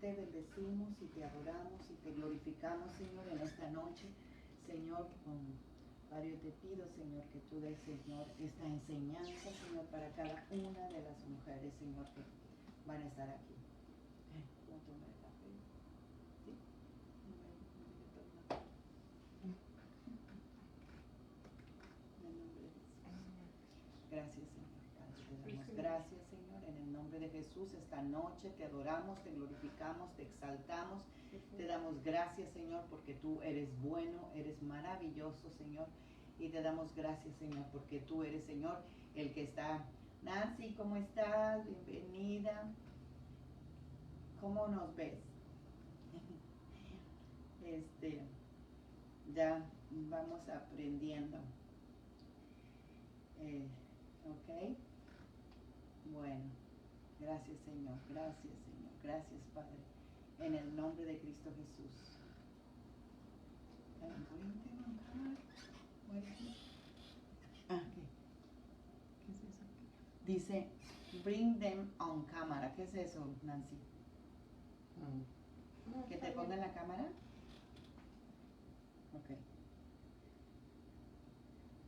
te bendecimos y te adoramos y te glorificamos, Señor, en esta noche. Señor, Padre, te pido, Señor, que tú des, Señor, esta enseñanza, Señor, para cada una de las mujeres, Señor, que van a estar aquí. ¿Cómo tomar el café? ¿Sí? En el nombre de Jesús. Gracias, Señor. Padre, te damos gracias, Señor, en el nombre de Jesús. Esta noche te adoramos, te glorificamos, te exaltamos. Te damos gracias, Señor, porque tú eres bueno, eres maravilloso, Señor. Y te damos gracias, Señor, porque tú eres, Señor, el que está. Nancy, ¿cómo estás? Bienvenida. ¿Cómo nos ves? Ya vamos aprendiendo. Ok. Bueno, gracias, Señor. Gracias, Señor. Gracias, Padre. En el nombre de Cristo Jesús. ¿Qué es eso? Dice, bring them on camera. ¿Qué es eso, Nancy? ¿Que te ponga en la cámara? Ok.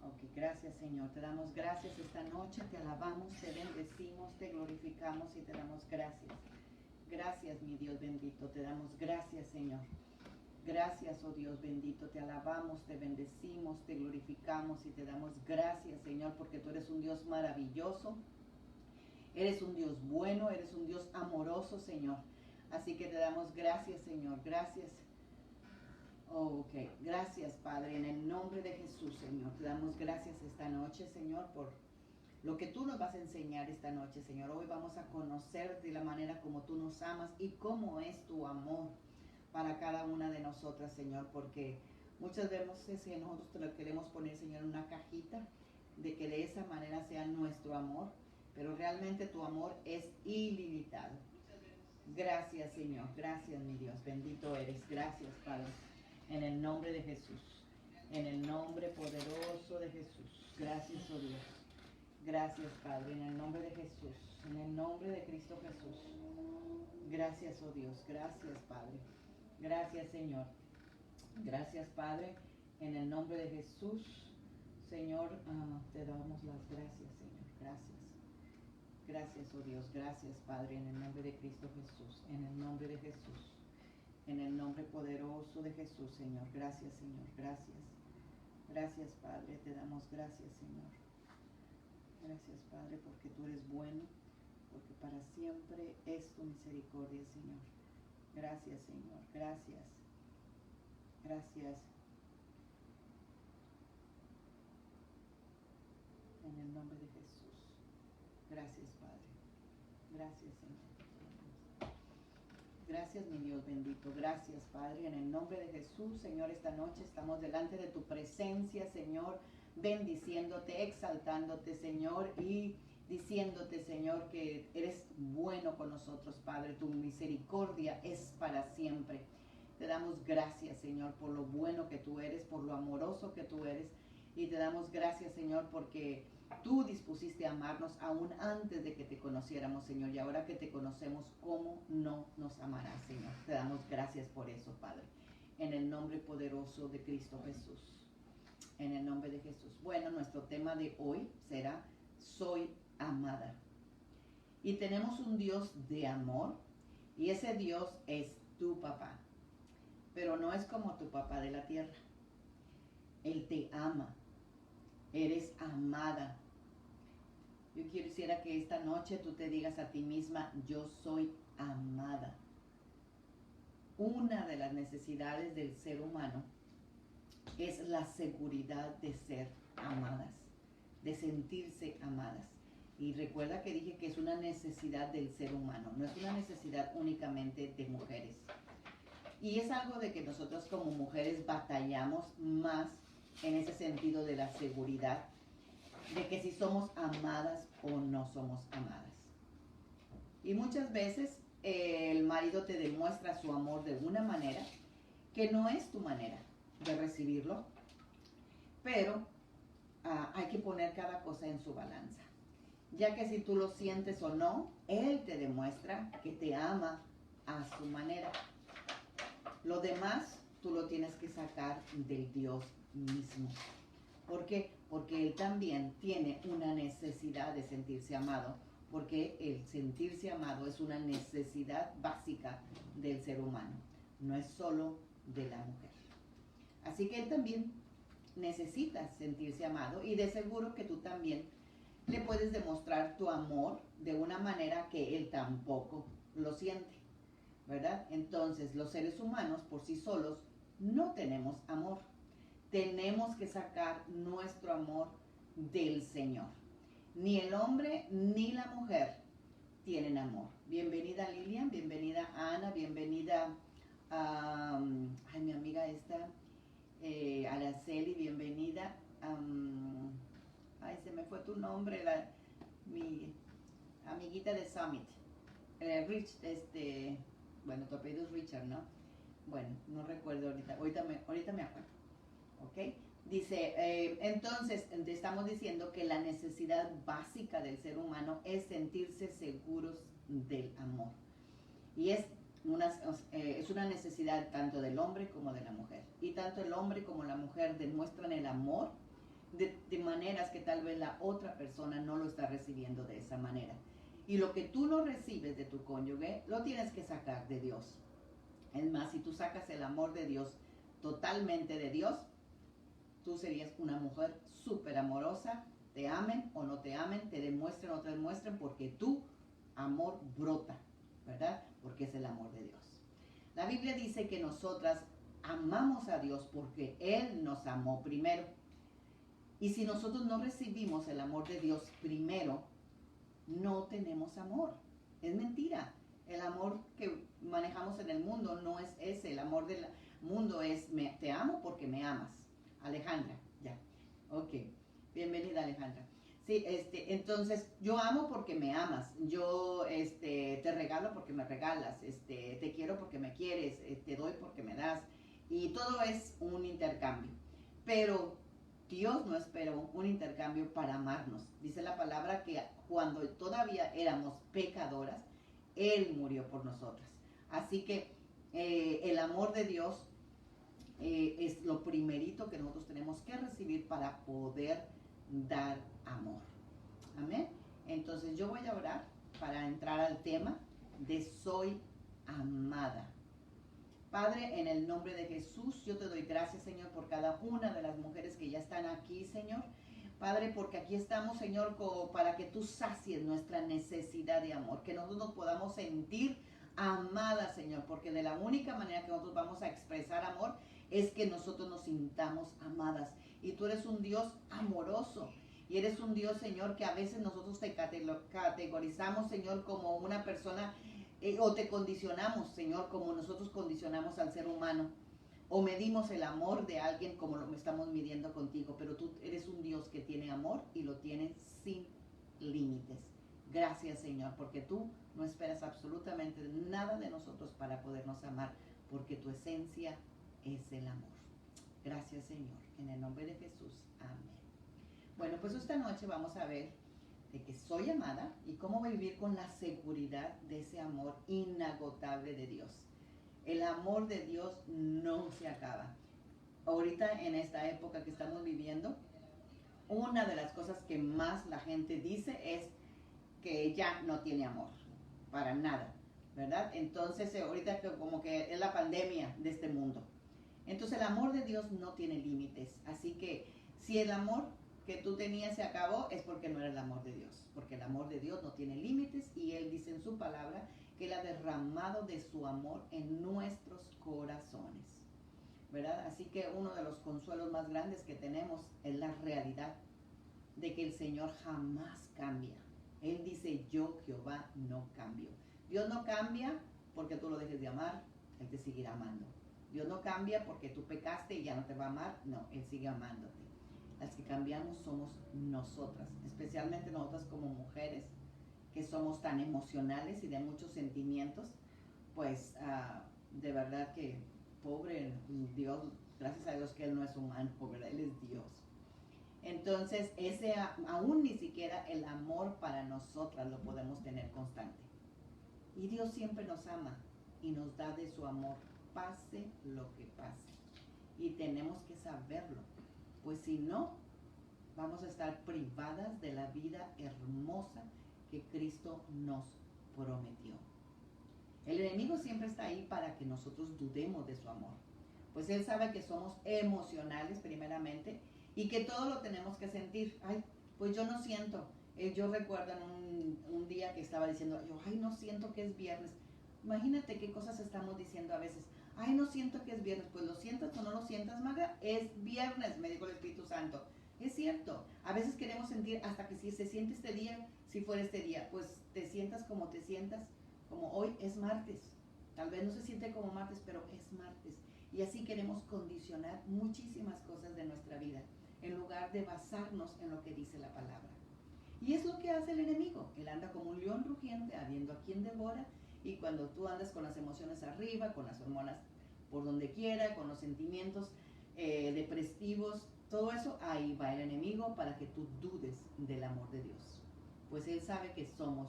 Ok, gracias, Señor. Te damos gracias esta noche, te alabamos, te bendecimos, te glorificamos y te damos gracias. Gracias, mi Dios bendito. Te damos gracias, Señor. Gracias, oh Dios bendito. Te alabamos, te bendecimos, te glorificamos y te damos gracias, Señor, porque tú eres un Dios maravilloso. Eres un Dios bueno, eres un Dios amoroso, Señor. Así que te damos gracias, Señor. Gracias. Oh, ok. Gracias, Padre. En el nombre de Jesús, Señor. Te damos gracias esta noche, Señor, por lo que tú nos vas a enseñar esta noche, Señor. Hoy vamos a conocer de la manera como tú nos amas y cómo es tu amor para cada una de nosotras, Señor, porque muchas veces que nosotros te lo queremos poner, Señor, en una cajita, de que de esa manera sea nuestro amor, pero realmente tu amor es ilimitado. Gracias, Señor. Gracias, mi Dios. Bendito eres. Gracias, Padre. En el nombre de Jesús. En el nombre poderoso de Jesús. Gracias, oh Dios. Gracias, Padre. En el nombre de Jesús. En el nombre de Cristo Jesús. Gracias, oh Dios. Gracias, Padre. Gracias, Señor. Gracias, Padre. En el nombre de Jesús, Señor, te damos las gracias, Señor. Gracias. Gracias, oh Dios. Gracias, Padre, en el nombre de Cristo Jesús. En el nombre de Jesús. En el nombre poderoso de Jesús, Señor. Gracias, Señor. Gracias. Gracias, Padre. Te damos gracias, Señor. Gracias, Padre, porque tú eres bueno, porque para siempre es tu misericordia, Señor. Gracias, Señor. Gracias. Gracias. En el nombre de Jesús. Gracias, Padre. Gracias, Señor. Gracias, mi Dios bendito. Gracias, Padre. En el nombre de Jesús, Señor, esta noche estamos delante de tu presencia, Señor, bendiciéndote, exaltándote, Señor, y diciéndote, Señor, que eres bueno con nosotros, Padre. Tu misericordia es para siempre. Te damos gracias, Señor, por lo bueno que tú eres, por lo amoroso que tú eres. Y te damos gracias, Señor, porque tú dispusiste a amarnos aún antes de que te conociéramos, Señor. Y ahora que te conocemos, ¿cómo no nos amarás, Señor? Te damos gracias por eso, Padre. En el nombre poderoso de Cristo Jesús. En el nombre de Jesús. Bueno, nuestro tema de hoy será Soy amada. Y tenemos un Dios de amor. Y ese Dios es tu papá. Pero no es como tu papá de la tierra. Él te ama. Eres amada. Yo quisiera que esta noche tú te digas a ti misma, yo soy amada. Una de las necesidades del ser humano es la seguridad de ser amadas, de sentirse amadas. Y recuerda que dije que es una necesidad del ser humano, no es una necesidad únicamente de mujeres. Y es algo de que nosotros como mujeres batallamos más en ese sentido de la seguridad, de que si somos amadas o no somos amadas. Y muchas veces el marido te demuestra su amor de una manera que no es tu manera de recibirlo, pero hay que poner cada cosa en su balanza, ya que si tú lo sientes o no, él te demuestra que te ama a su manera. Lo demás tú lo tienes que sacar del Dios mismo. ¿Por qué? Porque Él también tiene una necesidad de sentirse amado, porque el sentirse amado es una necesidad básica del ser humano, no es solo de la mujer. Así que Él también necesita sentirse amado, y de seguro que tú también le puedes demostrar tu amor de una manera que Él tampoco lo siente, ¿verdad? Entonces, los seres humanos por sí solos no tenemos amor. Tenemos que sacar nuestro amor del Señor. Ni el hombre ni la mujer tienen amor. Bienvenida Lilian, bienvenida Ana, bienvenida a mi amiga esta, Araceli, bienvenida. Se me fue tu nombre, mi amiguita de Summit. Rich, bueno, tu apellido es Richard, ¿no? Bueno, no recuerdo ahorita me acuerdo. ¿Ok? Dice, entonces estamos diciendo que la necesidad básica del ser humano es sentirse seguros del amor. Y es una necesidad tanto del hombre como de la mujer. Y tanto el hombre como la mujer demuestran el amor de maneras que tal vez la otra persona no lo está recibiendo de esa manera. Y lo que tú no recibes de tu cónyuge, lo tienes que sacar de Dios. Es más, si tú sacas el amor de Dios, totalmente de Dios, tú serías una mujer súper amorosa, te amen o no te amen, te demuestren o no te demuestren, porque tu amor brota, ¿verdad? Porque es el amor de Dios. La Biblia dice que nosotras amamos a Dios porque Él nos amó primero. Y si nosotros no recibimos el amor de Dios primero, no tenemos amor. Es mentira. El amor que manejamos en el mundo no es ese. El amor del mundo es te amo porque me amas. Alejandra, ya. Ok. Bienvenida, Alejandra. Sí, entonces, yo amo porque me amas. Yo te regalo porque me regalas. Te quiero porque me quieres. Te doy porque me das. Y todo es un intercambio. Pero Dios no esperó un intercambio para amarnos. Dice la palabra que cuando todavía éramos pecadoras, Él murió por nosotras. Así que el amor de Dios es lo primerito que nosotros tenemos que recibir para poder dar amor. Amén. Entonces yo voy a orar para entrar al tema de soy amada. Padre, en el nombre de Jesús, yo te doy gracias, Señor, por cada una de las mujeres que ya están aquí, Señor. Padre, porque aquí estamos, Señor, para que tú sacies nuestra necesidad de amor, que nosotros nos podamos sentir amadas, Señor, porque de la única manera que nosotros vamos a expresar amor es que nosotros nos sintamos amadas. Y tú eres un Dios amoroso. Y eres un Dios, Señor, que a veces nosotros te categorizamos, Señor, como una persona o te condicionamos, Señor, como nosotros condicionamos al ser humano. O medimos el amor de alguien como lo estamos midiendo contigo. Pero tú eres un Dios que tiene amor y lo tiene sin límites. Gracias, Señor, porque tú no esperas absolutamente nada de nosotros para podernos amar, porque tu esencia es el amor. Gracias, Señor. En el nombre de Jesús. Amén. Bueno, pues esta noche vamos a ver de que soy amada y cómo vivir con la seguridad de ese amor inagotable de Dios. El amor de Dios no se acaba. Ahorita en esta época que estamos viviendo, una de las cosas que más la gente dice es que ya no tiene amor, para nada, ¿verdad? Entonces ahorita como que es la pandemia de este mundo. Entonces el amor de Dios no tiene límites, así que si el amor que tú tenías se acabó, es porque no era el amor de Dios, porque el amor de Dios no tiene límites y Él dice en su palabra que Él ha derramado de su amor en nuestros corazones, ¿verdad? Así que uno de los consuelos más grandes que tenemos es la realidad de que el Señor jamás cambia. Él dice, yo Jehová no cambio. Dios no cambia porque tú lo dejes de amar, Él te seguirá amando. Dios no cambia porque tú pecaste y ya no te va a amar, no, Él sigue amándote. Las que cambiamos somos nosotras, especialmente nosotras como mujeres, que somos tan emocionales y de muchos sentimientos, pues de verdad que pobre Dios, gracias a Dios que Él no es humano, ¿verdad? Él es Dios. Entonces, aún ni siquiera el amor para nosotras lo podemos tener constante. Y Dios siempre nos ama. y nos da de su amor, pase lo que pase. Y tenemos que saberlo, pues si no, vamos a estar privadas de la vida hermosa que Cristo nos prometió. El enemigo siempre está ahí para que nosotros dudemos de su amor, pues él sabe que somos emocionales primeramente y que todo lo tenemos que sentir. Ay, pues yo no siento. Yo recuerdo en un día que estaba diciendo, ay, no siento que es viernes. Imagínate qué cosas estamos diciendo a veces. Ay, no siento que es viernes. Pues lo sientas o no lo sientas, Maga, es viernes, me dijo el Espíritu Santo. Es cierto, a veces queremos sentir hasta que si se siente este día, si fuera este día, pues te sientas, como hoy es martes. Tal vez no se siente como martes, pero es martes. Y así queremos condicionar muchísimas cosas de nuestra vida, en lugar de basarnos en lo que dice la palabra. Y es lo que hace el enemigo. Él anda como un león rugiente, habiendo a quien devora, y cuando tú andas con las emociones arriba, con las hormonas por donde quiera, con los sentimientos depresivos, todo eso, ahí va el enemigo para que tú dudes del amor de Dios. Pues él sabe que somos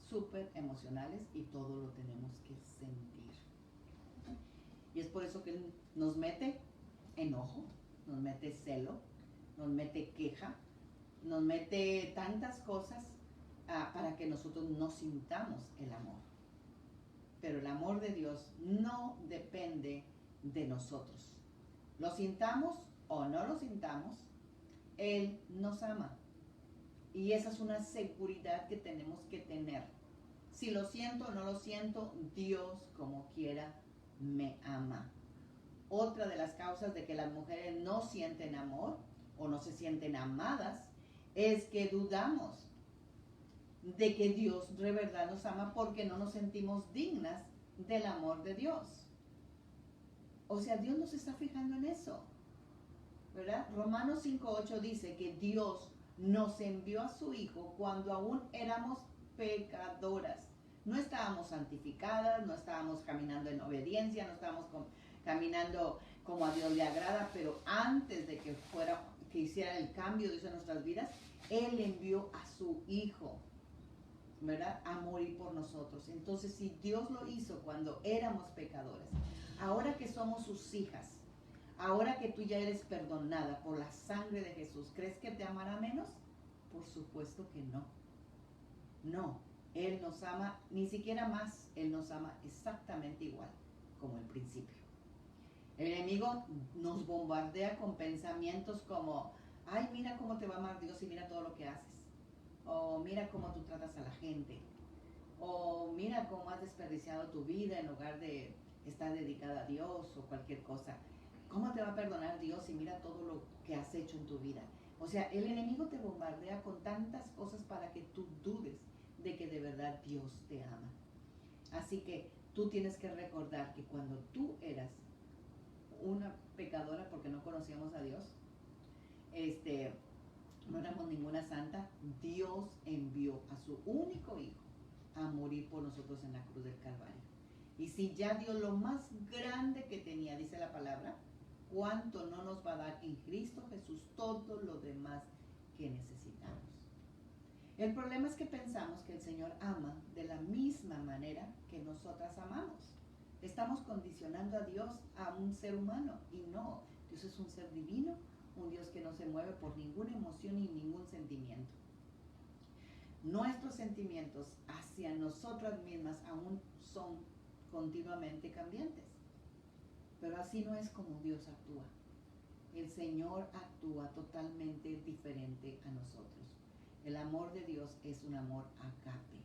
súper emocionales y todo lo tenemos que sentir. Y es por eso que él nos mete enojo, nos mete celo, nos mete queja, nos mete tantas cosas para que nosotros no sintamos el amor. Pero el amor de Dios no depende de nosotros. Lo sintamos o no lo sintamos, Él nos ama. Y esa es una seguridad que tenemos que tener. Si lo siento o no lo siento, Dios como quiera me ama. Otra de las causas de que las mujeres no sienten amor o no se sienten amadas es que dudamos de que Dios de verdad nos ama porque no nos sentimos dignas del amor de Dios. O sea, Dios nos está fijando en eso, ¿verdad? Romanos 5:8 dice que Dios nos envió a su Hijo cuando aún éramos pecadoras. No estábamos santificadas, no estábamos caminando en obediencia, no estábamos caminando como a Dios le agrada, pero antes de que hiciera el cambio de Dios en nuestras vidas, Él envió a su Hijo, ¿verdad?, a morir por nosotros. Entonces, si Dios lo hizo cuando éramos pecadores, ahora que somos sus hijas, ahora que tú ya eres perdonada por la sangre de Jesús, ¿crees que te amará menos? Por supuesto que no. No, Él nos ama ni siquiera más, Él nos ama exactamente igual como el principio. El enemigo nos bombardea con pensamientos como, ay, mira cómo te va a amar Dios y mira todo lo que haces. O mira cómo tú tratas a la gente. O mira cómo has desperdiciado tu vida en lugar de estar dedicada a Dios o cualquier cosa. ¿Cómo te va a perdonar Dios y mira todo lo que has hecho en tu vida? O sea, el enemigo te bombardea con tantas cosas para que tú dudes de que de verdad Dios te ama. Así que tú tienes que recordar que cuando tú eras una pecadora porque no conocíamos a Dios, no éramos ninguna santa, Dios envió a su único Hijo a morir por nosotros en la cruz del Calvario. Y si ya dio lo más grande que tenía, dice la palabra, ¿cuánto no nos va a dar en Cristo Jesús todo lo demás que necesitamos? El problema es que pensamos que el Señor ama de la misma manera que nosotras amamos. Estamos condicionando a Dios a un ser humano y no, Dios es un ser divino, un Dios que no se mueve por ninguna emoción ni ningún sentimiento. Nuestros sentimientos hacia nosotras mismas aún son continuamente cambiantes, pero así no es como Dios actúa. El Señor actúa totalmente diferente a nosotros. El amor de Dios es un amor agape.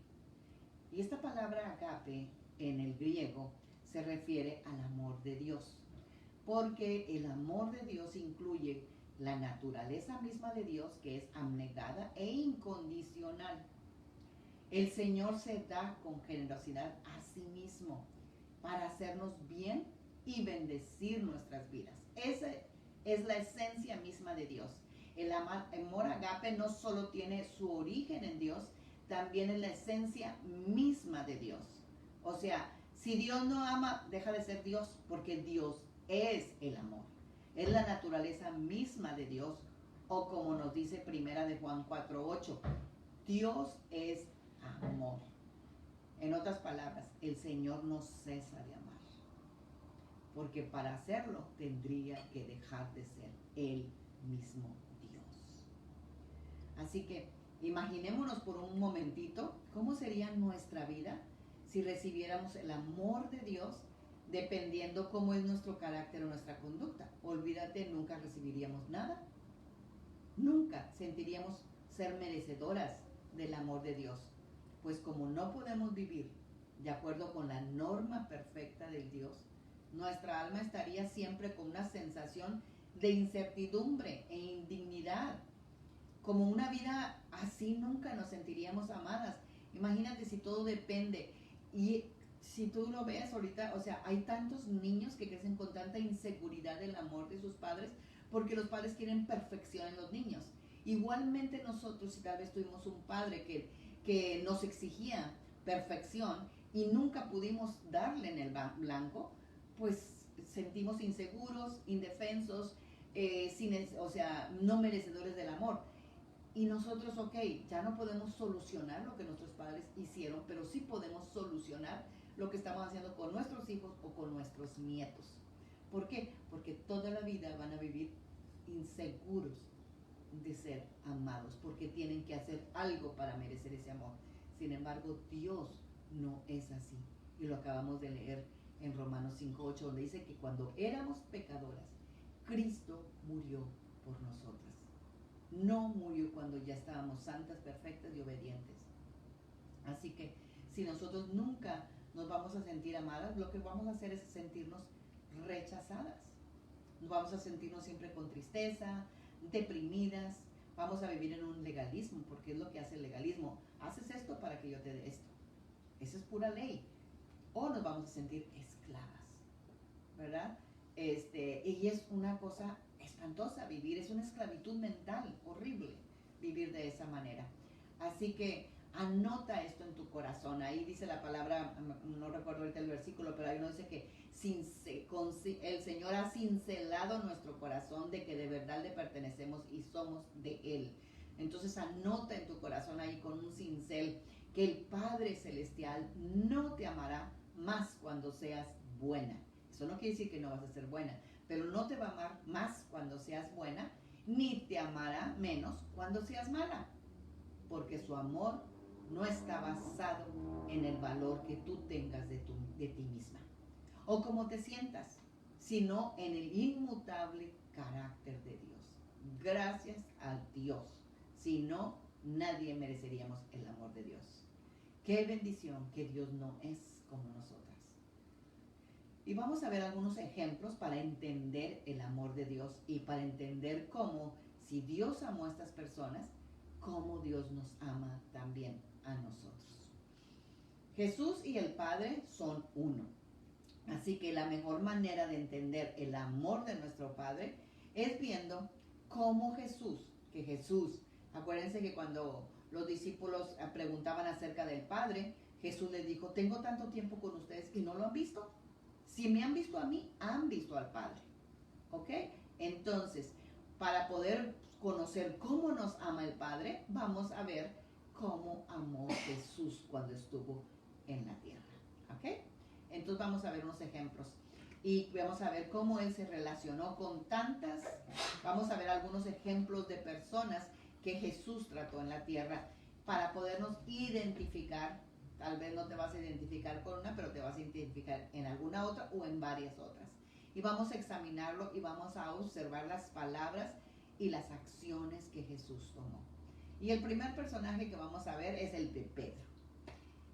Y esta palabra agape en el griego se refiere al amor de Dios, porque el amor de Dios incluye la naturaleza misma de Dios, que es abnegada e incondicional. El Señor se da con generosidad a sí mismo para hacernos bien y bendecir nuestras vidas. Esa es la esencia misma de Dios. El amor agape no solo tiene su origen en Dios, también es la esencia misma de Dios. O sea, si Dios no ama, deja de ser Dios, porque Dios es el amor. Es la naturaleza misma de Dios, o como nos dice 1 Juan 4:8, Dios es amor. En otras palabras, el Señor no cesa de amar, porque para hacerlo tendría que dejar de ser Él mismo Dios. Así que imaginémonos por un momentito cómo sería nuestra vida si recibiéramos el amor de Dios dependiendo cómo es nuestro carácter o nuestra conducta. Olvídate, nunca recibiríamos nada. Nunca sentiríamos ser merecedoras del amor de Dios. Pues como no podemos vivir de acuerdo con la norma perfecta del Dios, nuestra alma estaría siempre con una sensación de incertidumbre e indignidad. Como una vida así nunca nos sentiríamos amadas. Imagínate si todo depende. Y si tú lo ves ahorita, o sea, hay tantos niños que crecen con tanta inseguridad del amor de sus padres porque los padres quieren perfección en los niños. Igualmente nosotros, si tal vez tuvimos un padre que nos exigía perfección y nunca pudimos darle en el blanco, pues sentimos inseguros, indefensos, o sea, no merecedores del amor. Y nosotros, ok, ya no podemos solucionar lo que nuestros padres hicieron, pero sí podemos solucionar lo que estamos haciendo con nuestros hijos o con nuestros nietos. ¿Por qué? Porque toda la vida van a vivir inseguros de ser amados, porque tienen que hacer algo para merecer ese amor. Sin embargo, Dios no es así. Y lo acabamos de leer en Romanos 5:8, donde dice que cuando éramos pecadoras, Cristo murió por nosotras. No murió cuando ya estábamos santas, perfectas y obedientes. Así que si nosotros nunca nos vamos a sentir amadas, lo que vamos a hacer es sentirnos rechazadas. Nos vamos a sentirnos siempre con tristeza, deprimidas, vamos a vivir en un legalismo, porque es lo que hace el legalismo. Haces esto para que yo te dé esto. Esa es pura ley. O nos vamos a sentir esclavas, ¿verdad? Y es una cosa espantosa vivir, es una esclavitud mental horrible vivir de esa manera. Así que anota esto en tu corazón. Ahí dice la palabra, no recuerdo ahorita el versículo, pero ahí uno dice que el Señor ha cincelado nuestro corazón de que de verdad le pertenecemos y somos de Él. Entonces anota en tu corazón ahí con un cincel que el Padre Celestial no te amará más cuando seas buena. Eso no quiere decir que no vas a ser buena, pero no te va a amar más cuando seas buena, ni te amará menos cuando seas mala, porque su amor no está basado en el valor que tú tengas de ti misma o cómo te sientas, sino en el inmutable carácter de Dios. Gracias a Dios. Si no, nadie mereceríamos el amor de Dios. Qué bendición que Dios no es como nosotras. Y vamos a ver algunos ejemplos para entender el amor de Dios y para entender cómo, si Dios amó a estas personas, cómo Dios nos ama también a nosotros. Jesús y el Padre son uno. Así que la mejor manera de entender el amor de nuestro Padre es viendo cómo Jesús, acuérdense que cuando los discípulos preguntaban acerca del Padre, Jesús les dijo, tengo tanto tiempo con ustedes y no lo han visto. Si me han visto a mí, han visto al Padre. ¿Ok? Entonces, para poder conocer cómo nos ama el Padre, vamos a ver cómo amó Jesús cuando estuvo en la tierra. ¿Ok? Entonces vamos a ver unos ejemplos. Y vamos a ver cómo Él se relacionó con vamos a ver algunos ejemplos de personas que Jesús trató en la tierra para podernos identificar. Tal vez no te vas a identificar con una, pero te vas a identificar en alguna otra o en varias otras. Y vamos a examinarlo y vamos a observar las palabras y las acciones que Jesús tomó. Y el primer personaje que vamos a ver es el de Pedro.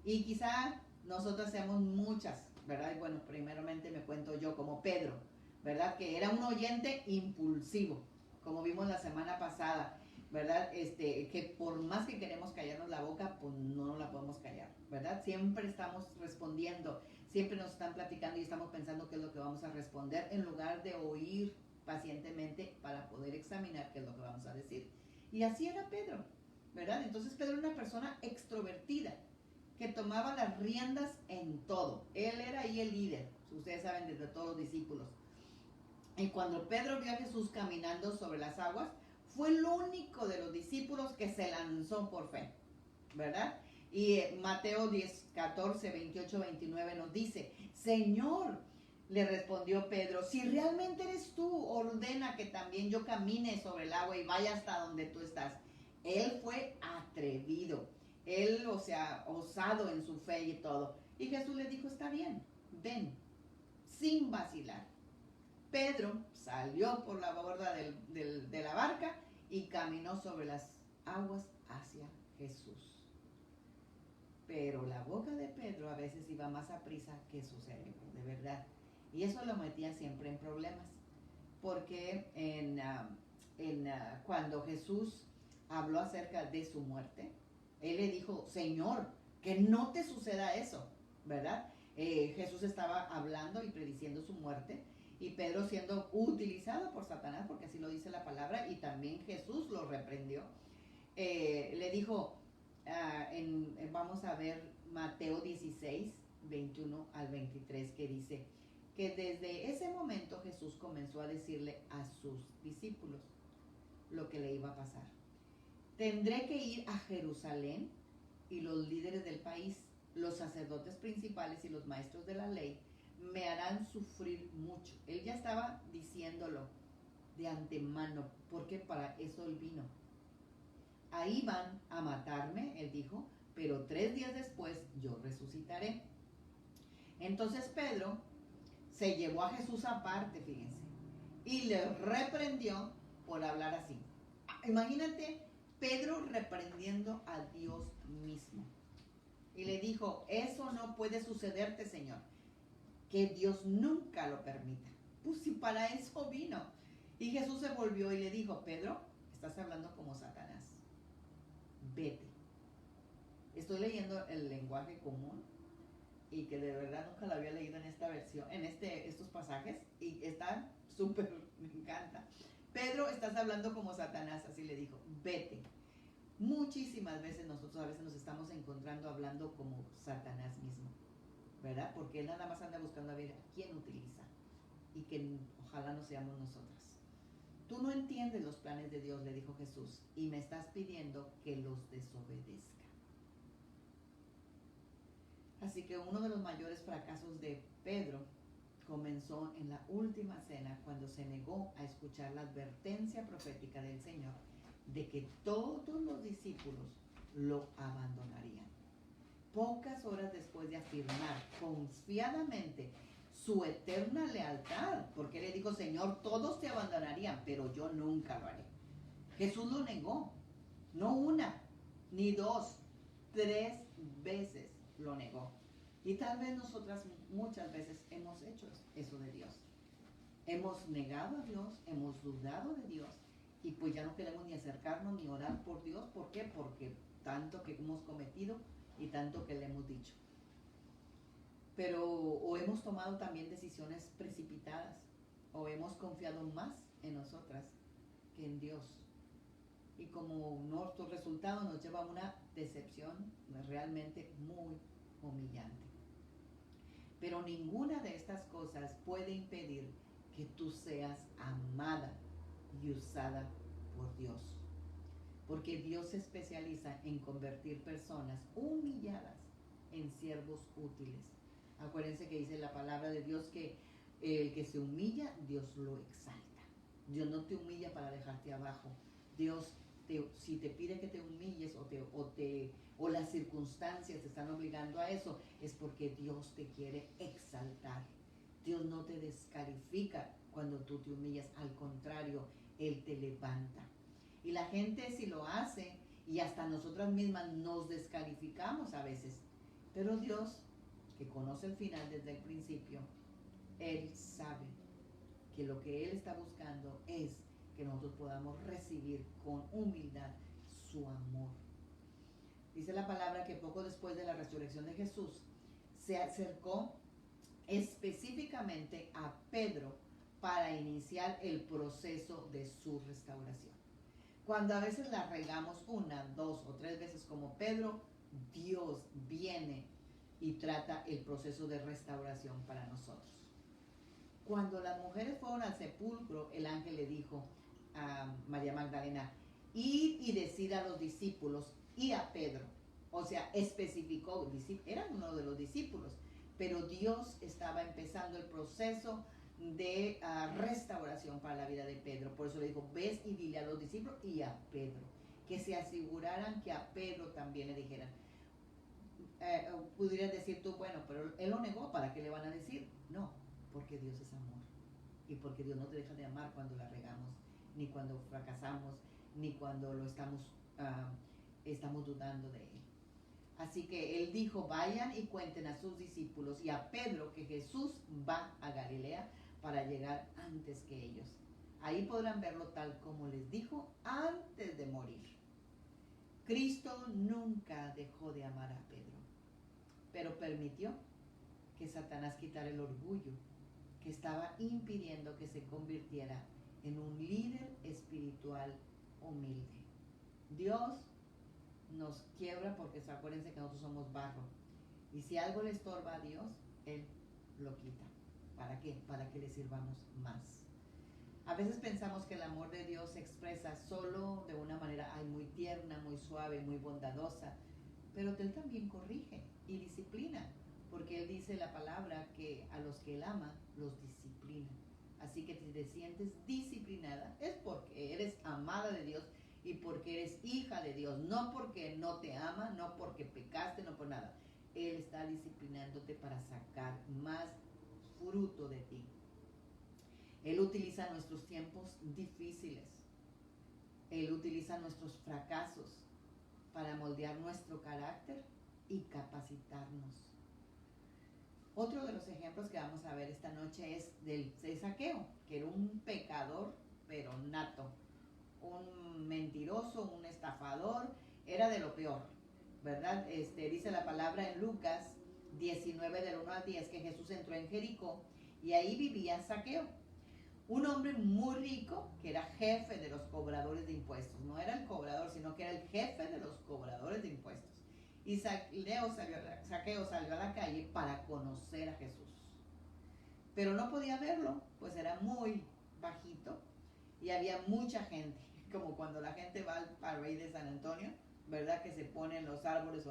Y quizá nosotras seamos muchas, ¿verdad? Y bueno, primeramente me cuento yo como Pedro, ¿verdad? Que era un oyente impulsivo, como vimos la semana pasada, ¿verdad? Que por más que queremos callarnos la boca, pues no nos la podemos callar, ¿verdad? Siempre estamos respondiendo, siempre nos están platicando y estamos pensando qué es lo que vamos a responder en lugar de oír pacientemente para poder examinar qué es lo que vamos a decir. Y así era Pedro, ¿verdad? Entonces Pedro era una persona extrovertida, que tomaba las riendas en todo. Él era ahí el líder, ustedes saben, desde todos los discípulos. Y cuando Pedro vio a Jesús caminando sobre las aguas, fue el único de los discípulos que se lanzó por fe, ¿verdad? Y Mateo 10, 14, 28, 29 nos dice, Señor, le respondió Pedro, si realmente eres tú, ordena que también yo camine sobre el agua y vaya hasta donde tú estás. Él fue atrevido, él, o sea, osado en su fe y todo. Y Jesús le dijo, está bien, ven, sin vacilar. Pedro salió por la borda de la barca y caminó sobre las aguas hacia Jesús. Pero la boca de Pedro a veces iba más a prisa que su cerebro, de verdad. Y eso lo metía siempre en problemas. Porque cuando Jesús habló acerca de su muerte, él le dijo, Señor, que no te suceda eso, ¿verdad? Jesús estaba hablando y prediciendo su muerte, y Pedro siendo utilizado por Satanás, porque así lo dice la palabra, y también Jesús lo reprendió. Le dijo, vamos a ver Mateo 16, 21 al 23, que dice que desde ese momento Jesús comenzó a decirle a sus discípulos lo que le iba a pasar. Tendré que ir a Jerusalén y los líderes del país, los sacerdotes principales y los maestros de la ley me harán sufrir mucho. Él ya estaba diciéndolo de antemano, porque para eso él vino. Ahí van a matarme, él dijo, pero 3 días después yo resucitaré. Entonces Pedro se llevó a Jesús aparte, fíjense, y le reprendió por hablar así. Imagínate Pedro reprendiendo a Dios mismo. Y le dijo, eso no puede sucederte, Señor, que Dios nunca lo permita. Pues si para eso vino. Y Jesús se volvió y le dijo, Pedro, estás hablando como Satanás. Vete. Estoy leyendo el lenguaje común y que de verdad nunca lo había leído en esta versión, en estos pasajes, y está súper, me encanta. Pedro, estás hablando como Satanás, así le dijo, vete. Muchísimas veces nosotros a veces nos estamos encontrando hablando como Satanás mismo, ¿verdad? Porque él nada más anda buscando a ver a quién utiliza, y que ojalá no seamos nosotras. Tú no entiendes los planes de Dios, le dijo Jesús, y me estás pidiendo que los desobedezca. Así que uno de los mayores fracasos de Pedro comenzó en la última cena, cuando se negó a escuchar la advertencia profética del Señor de que todos los discípulos lo abandonarían. Pocas horas después de afirmar confiadamente su eterna lealtad, porque le dijo, Señor, todos te abandonarían, pero yo nunca lo haré. Jesús lo negó, no una, ni dos, 3 veces lo negó. Y tal vez nosotras muchas veces hemos hecho eso de Dios. Hemos negado a Dios, hemos dudado de Dios, y pues ya no queremos ni acercarnos ni orar por Dios. ¿Por qué? Porque tanto que hemos cometido y tanto que le hemos dicho. Pero o hemos tomado también decisiones precipitadas, o hemos confiado más en nosotras que en Dios. Y como nuestro resultado nos lleva a una decepción realmente muy humillante. Pero ninguna de estas cosas puede impedir que tú seas amada y usada por Dios. Porque Dios se especializa en convertir personas humilladas en siervos útiles. Acuérdense que dice la palabra de Dios que el que se humilla, Dios lo exalta. Dios no te humilla para dejarte abajo. Dios, si te pide que te humilles o las circunstancias te están obligando a eso, es porque Dios te quiere exaltar. Dios no te descalifica cuando tú te humillas, al contrario, Él te levanta. Y la gente si lo hace, y hasta nosotras mismas nos descalificamos a veces, pero Dios, que conoce el final desde el principio, Él sabe que lo que Él está buscando es que nosotros podamos recibir con humildad su amor. Dice la palabra que poco después de la resurrección de Jesús, se acercó específicamente a Pedro para iniciar el proceso de su restauración. Cuando a veces la regamos 1, 2 o 3 veces como Pedro, Dios viene y trata el proceso de restauración para nosotros. Cuando las mujeres fueron al sepulcro, el ángel le dijo a María Magdalena, id y decid a los discípulos y a Pedro O sea, especificó, era uno de los discípulos, pero Dios estaba empezando el proceso de restauración para la vida de Pedro. Por eso le dijo, ves y dile a los discípulos y a Pedro, que se aseguraran que a Pedro también le dijeran. Pudieras decir tú, bueno, pero él lo negó, ¿para qué le van a decir? No, porque Dios es amor y porque Dios no te deja de amar cuando la regamos, ni cuando fracasamos, ni cuando lo estamos dudando de él. Así que él dijo, vayan y cuenten a sus discípulos y a Pedro que Jesús va a Galilea para llegar antes que ellos. Ahí podrán verlo tal como les dijo antes de morir. Cristo nunca dejó de amar a Pedro, pero permitió que Satanás quitara el orgullo que estaba impidiendo que se convirtiera en un líder espiritual humilde. Dios nos quiebra porque acuérdense que nosotros somos barro. Y si algo le estorba a Dios, Él lo quita. ¿Para qué? Para que le sirvamos más. A veces pensamos que el amor de Dios se expresa solo de una manera muy tierna, muy suave, muy bondadosa. Pero Él también corrige y disciplina. Porque Él dice la palabra que a los que Él ama, los disciplina. Así que si te sientes disciplinada, es porque eres amada de Dios y porque eres hija de Dios, no porque no te ama, no porque pecaste, no por nada. Él está disciplinándote para sacar más fruto de ti. Él utiliza nuestros tiempos difíciles. Él utiliza nuestros fracasos para moldear nuestro carácter y capacitarnos. Otro de los ejemplos que vamos a ver esta noche es de Zaqueo, que era un pecador, pero nato. Un mentiroso, un estafador, era de lo peor, ¿verdad? Dice la palabra en Lucas 19 del 1 al 10 que Jesús entró en Jericó y ahí vivía Zaqueo, un hombre muy rico que era jefe de los cobradores de impuestos. No era el cobrador, sino que era el jefe de los cobradores de impuestos. Y Zaqueo salió a la calle para conocer a Jesús. Pero no podía verlo, pues era muy bajito y había mucha gente, como cuando la gente va al Parade de San Antonio, ¿verdad? Que se ponen los árboles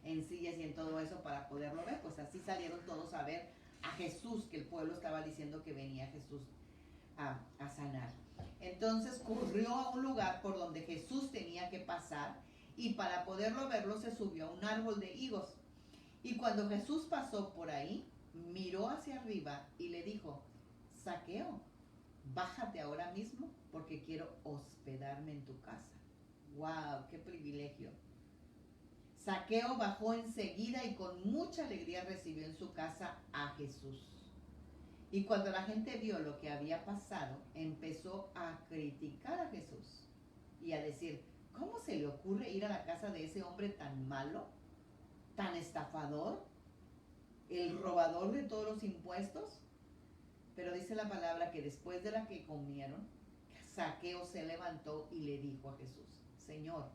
en sillas y en todo eso para poderlo ver. Pues así salieron todos a ver a Jesús, que el pueblo estaba diciendo que venía Jesús a sanar. Entonces corrió a un lugar por donde Jesús tenía que pasar y para poderlo verlo se subió a un árbol de higos. Y cuando Jesús pasó por ahí, miró hacia arriba y le dijo, Zaqueo, bájate ahora mismo porque quiero hospedarme en tu casa. ¡Wow! ¡Qué privilegio! Zaqueo bajó enseguida y con mucha alegría recibió en su casa a Jesús. Y cuando la gente vio lo que había pasado, empezó a criticar a Jesús y a decir, ¿cómo se le ocurre ir a la casa de ese hombre tan malo, tan estafador, el robador de todos los impuestos? Pero dice la palabra que después de la que comieron, Zaqueo se levantó y le dijo a Jesús, Señor,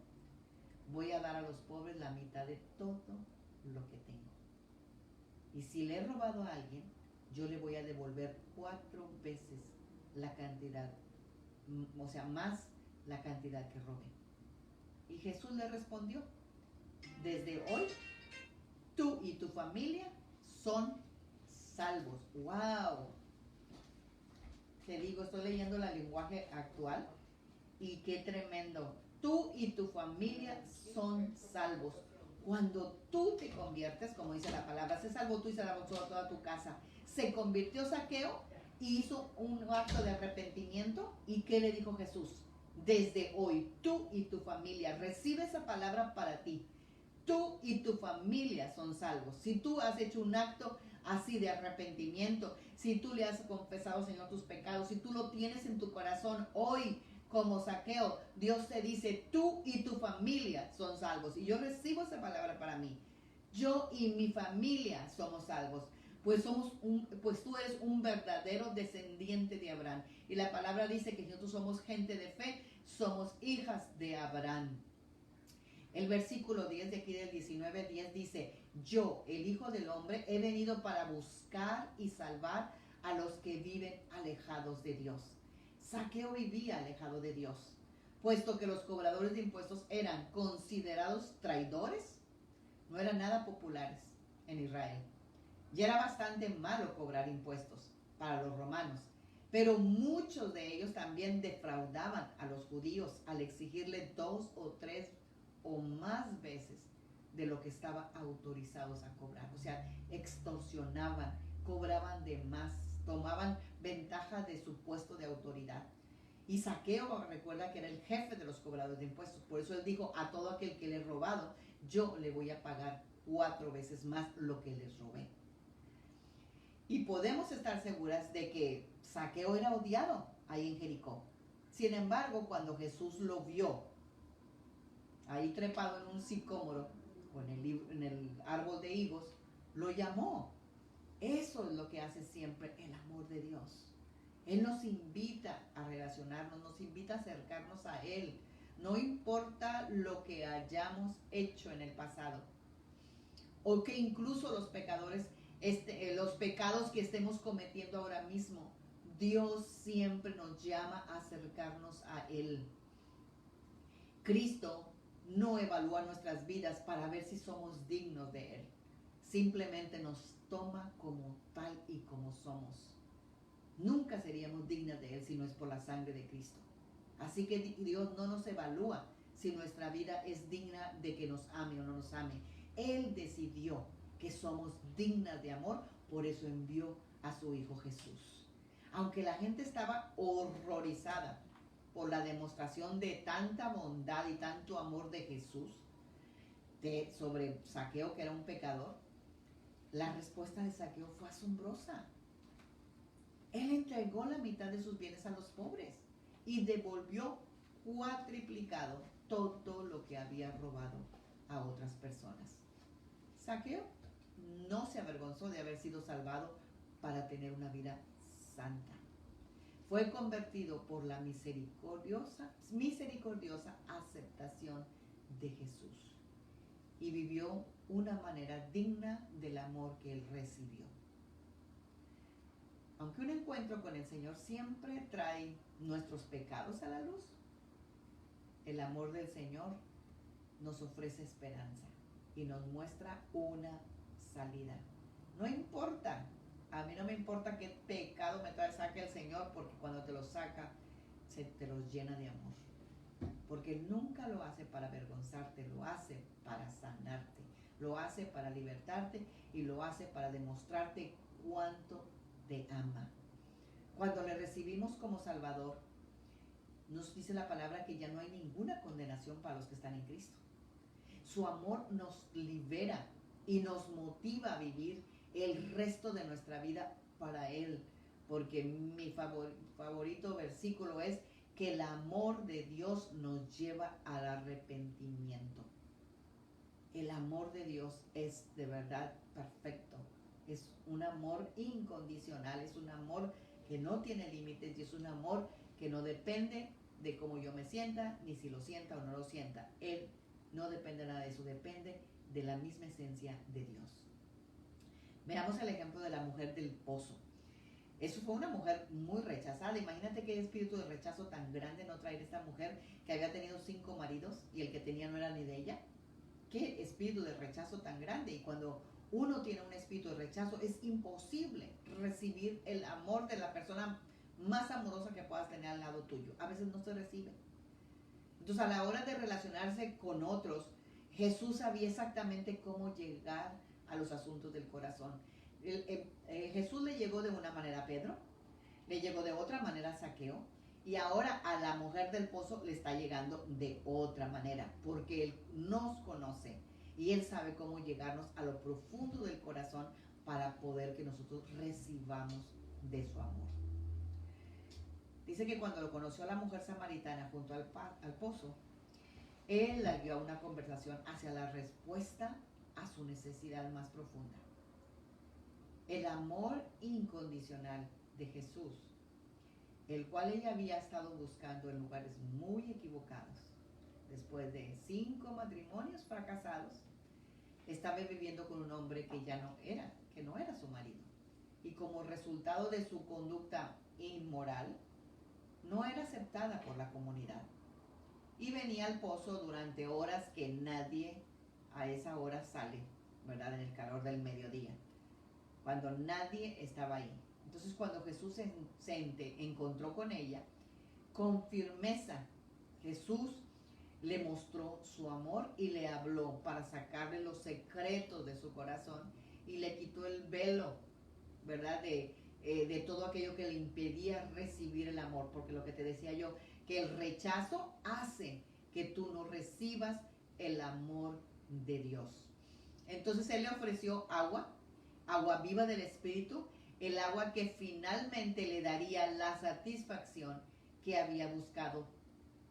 voy a dar a los pobres la mitad de todo lo que tengo. Y si le he robado a alguien, yo le voy a devolver 4 veces la cantidad, o sea, más la cantidad que robé. Y Jesús le respondió, desde hoy, tú y tu familia son salvos. ¡Wow! Te digo, estoy leyendo el lenguaje actual y qué tremendo. Tú y tu familia son salvos. Cuando tú te conviertes, como dice la palabra, se salvó tú y se salvó toda tu casa. Se convirtió Zaqueo y hizo un acto de arrepentimiento. ¿Y qué le dijo Jesús? Desde hoy, tú y tu familia, recibe esa palabra para ti. Tú y tu familia son salvos. Si tú has hecho un acto así de arrepentimiento, si tú le has confesado, Señor, tus pecados, si tú lo tienes en tu corazón hoy, como Zaqueo, Dios te dice, tú y tu familia son salvos. Y yo recibo esa palabra para mí. Yo y mi familia somos salvos. Pues tú eres un verdadero descendiente de Abraham. Y la palabra dice que nosotros somos gente de fe, somos hijas de Abraham. El versículo 10 de aquí del 19:10 dice, yo, el Hijo del Hombre, he venido para buscar y salvar a los que viven alejados de Dios. Zaqueo vivía alejado de Dios, puesto que los cobradores de impuestos eran considerados traidores no eran nada populares en Israel. Y era bastante malo cobrar impuestos para los romanos. Pero muchos de ellos también defraudaban a los judíos al exigirle 2 o 3 o más veces de lo que estaban autorizados a cobrar. O sea, extorsionaban, cobraban de más, tomaban ventaja de su puesto de autoridad. Y Zaqueo, recuerda que era el jefe de los cobradores de impuestos. Por eso él dijo, a todo aquel que le he robado, yo le voy a pagar 4 veces más lo que les robé. Y podemos estar seguras de que Zaqueo era odiado ahí en Jericó. Sin embargo, cuando Jesús lo vio ahí trepado en un sicómoro o en el árbol de higos, lo llamó. Eso es lo que hace siempre el amor de Dios. Él nos invita a relacionarnos, nos invita a acercarnos a Él. No importa lo que hayamos hecho en el pasado. O que incluso los pecadores, los pecados que estemos cometiendo ahora mismo, Dios siempre nos llama a acercarnos a Él. Cristo no evalúa nuestras vidas para ver si somos dignos de Él. Simplemente nos toma como tal y como somos. Nunca seríamos dignas de Él si no es por la sangre de Cristo. Así que Dios no nos evalúa si nuestra vida es digna de que nos ame o no nos ame. Él decidió que somos dignas de amor, por eso envió a su Hijo Jesús. Aunque la gente estaba horrorizada por la demostración de tanta bondad y tanto amor de Jesús sobre Zaqueo, que era un pecador, la respuesta de Zaqueo fue asombrosa. Él entregó la mitad de sus bienes a los pobres y devolvió cuatriplicado todo lo que había robado a otras personas. Zaqueo no se avergonzó de haber sido salvado para tener una vida santa. Fue convertido por la misericordiosa aceptación de Jesús y vivió una manera digna del amor que él recibió. Aunque un encuentro con el Señor siempre trae nuestros pecados a la luz, el amor del Señor nos ofrece esperanza y nos muestra una salida. No importa, a mí no me importa qué pecado me saque el Señor, porque cuando te los saca, te los llena de amor. Porque Él nunca lo hace para avergonzarte, lo hace para sanarte, lo hace para libertarte y lo hace para demostrarte cuánto te ama. Cuando le recibimos como Salvador, nos dice la palabra que ya no hay ninguna condenación para los que están en Cristo. Su amor nos libera y nos motiva a vivir el resto de nuestra vida para Él. Porque mi favorito versículo es que el amor de Dios nos lleva al arrepentimiento. El amor de Dios es de verdad perfecto. Es un amor incondicional, es un amor que no tiene límites y es un amor que no depende de cómo yo me sienta, ni si lo sienta o no lo sienta. Él no depende nada de eso, depende de la misma esencia de Dios. Veamos el ejemplo de la mujer del pozo. Eso fue una mujer muy rechazada. Imagínate qué espíritu de rechazo tan grande no traer esta mujer que había tenido 5 maridos y el que tenía no era ni de ella. Qué espíritu de rechazo tan grande. Y cuando uno tiene un espíritu de rechazo, es imposible recibir el amor de la persona más amorosa que puedas tener al lado tuyo. A veces no se recibe. Entonces, a la hora de relacionarse con otros, Jesús sabía exactamente cómo llegar a los asuntos del corazón. Jesús le llegó de una manera a Pedro, le llegó de otra manera a Zaqueo, y ahora a la mujer del pozo le está llegando de otra manera, porque Él nos conoce y Él sabe cómo llegarnos a lo profundo del corazón para poder que nosotros recibamos de su amor. Dice que cuando lo conoció a la mujer samaritana junto al pozo, Él la guió a una conversación hacia la respuesta a su necesidad más profunda. El amor incondicional de Jesús, el cual ella había estado buscando en lugares muy equivocados. Después de 5 matrimonios fracasados, estaba viviendo con un hombre que no era su marido. Y como resultado de su conducta inmoral, no era aceptada por la comunidad. Y venía al pozo durante horas que nadie a esa hora sale, ¿verdad? En el calor del mediodía, cuando nadie estaba ahí. Entonces cuando Jesús se encontró con ella, con firmeza, Jesús le mostró su amor y le habló para sacarle los secretos de su corazón y le quitó el velo, ¿verdad? De todo aquello que le impedía recibir el amor, porque lo que te decía yo, que el rechazo hace que tú no recibas el amor de Dios. Entonces Él le ofreció agua viva del Espíritu, el agua que finalmente le daría la satisfacción que había buscado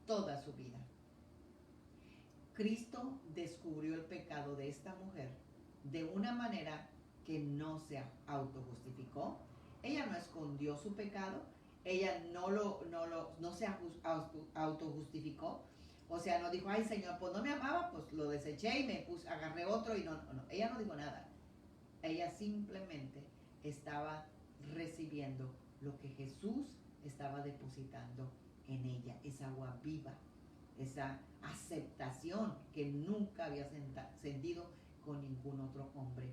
toda su vida. Cristo descubrió el pecado de esta mujer de una manera que no se autojustificó. Ella no escondió su pecado, ella no se autojustificó. O sea, no dijo, ay Señor, pues no me amaba, pues lo deseché y agarré otro y no. Ella no dijo nada. Ella simplemente estaba recibiendo lo que Jesús estaba depositando en ella, esa agua viva, esa aceptación que nunca había sentido con ningún otro hombre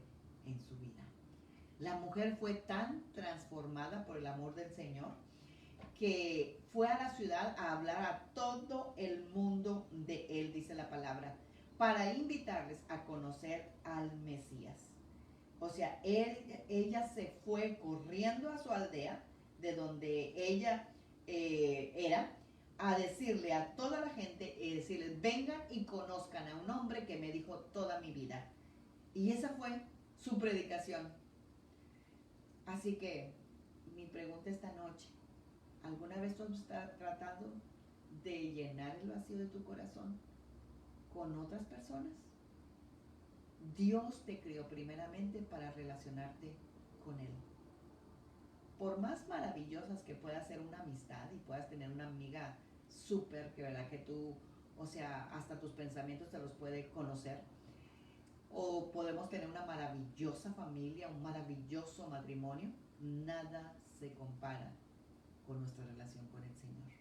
en su vida. La mujer fue tan transformada por el amor del Señor que fue a la ciudad a hablar a todo el mundo de Él, dice la palabra, para invitarles a conocer al Mesías. O sea, ella se fue corriendo a su aldea, de donde ella era, a decirle a toda la gente, decirles, vengan y conozcan a un hombre que me dijo toda mi vida. Y esa fue su predicación. Así que mi pregunta esta noche, ¿alguna vez tú estás tratando de llenar el vacío de tu corazón con otras personas? Dios te creó primeramente para relacionarte con Él. Por más maravillosas que pueda ser una amistad y puedas tener una amiga súper, que verdad que tú, o sea, hasta tus pensamientos te los puede conocer, o podemos tener una maravillosa familia, un maravilloso matrimonio, nada se compara con nuestra relación con el Señor.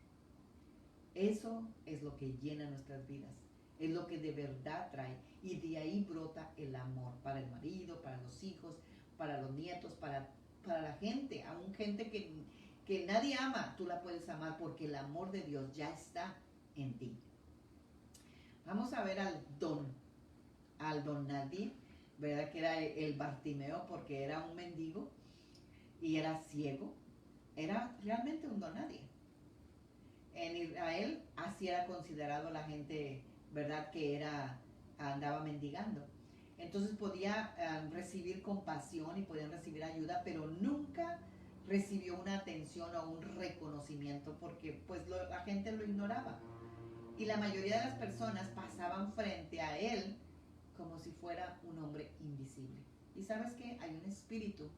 Eso es lo que llena nuestras vidas, es lo que de verdad trae, y de ahí brota el amor para el marido, para los hijos, para los nietos, para la gente, aún gente que nadie ama, tú la puedes amar porque el amor de Dios ya está en ti. Vamos a ver al don Nadie, ¿verdad? Que era el Bartimeo, porque era un mendigo y era ciego, era realmente un don nadie. En Israel así era considerado la gente, ¿verdad? Que andaba mendigando. Entonces podía recibir compasión y podían recibir ayuda, pero nunca recibió una atención o un reconocimiento porque pues la gente lo ignoraba. Y la mayoría de las personas pasaban frente a él como si fuera un hombre invisible. Y sabes que hay un espíritu